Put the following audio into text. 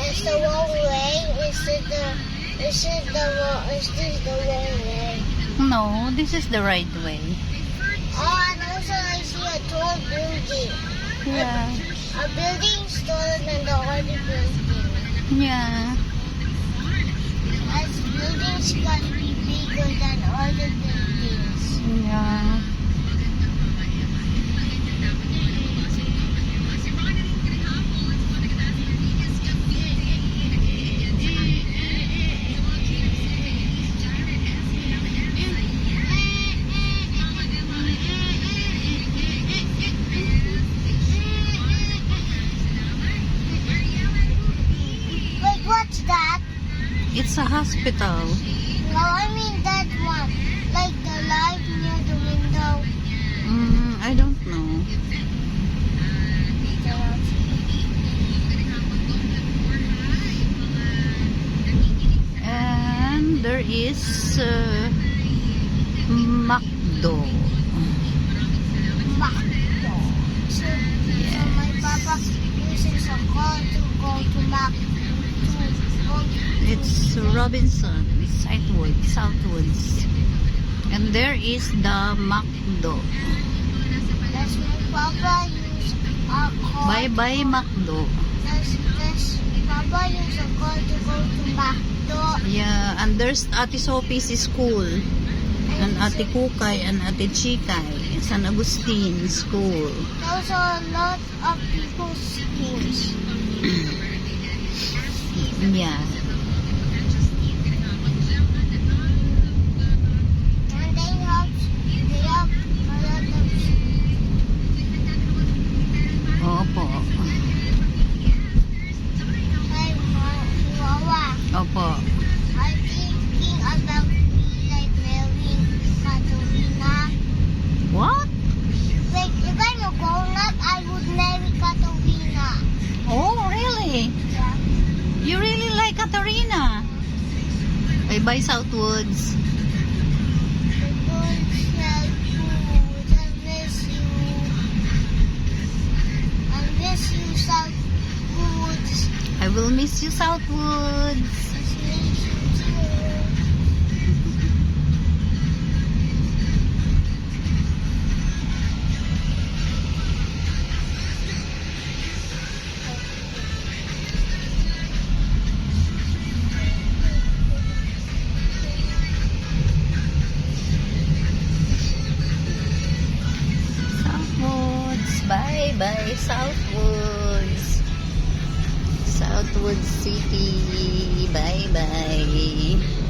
Is the wrong way? Is this the wrong way? No, this is the right way. Oh, and also I see a tall building. Yeah. A building is taller than the other building. Yeah. As buildings gotta be bigger than other buildings. Yeah. Wait, what's that? It's a hospital. No, I mean that one. Like the light near the window. I don't know. And there is McDo. McDo. So my papa uses a car to go to It's Robinson. It's Southwoods. And there is the McDo. Does my papa use a car? Bye-bye McDo. Does papa use a car to go to McDo? Yeah, and there's Ate Sophie's school. And Ate Kukay and Ate Chikay. San Agustin School. Those are a lot of people's schools. Yeah. And they have a lot of Opo. Hey, Wawa. Opo. I'm thinking about me like marrying Katerina. What? Like, if I'm a grown-up, I would marry Katerina. Oh, really? Yeah. You really like Katarina? Bye-bye Southwoods. The good shell food. I miss you. I miss you, Southwoods. I will miss you Southwoods. I miss you too. Southwoods. Bye-bye Southwoods. Southwoods City. Bye-bye.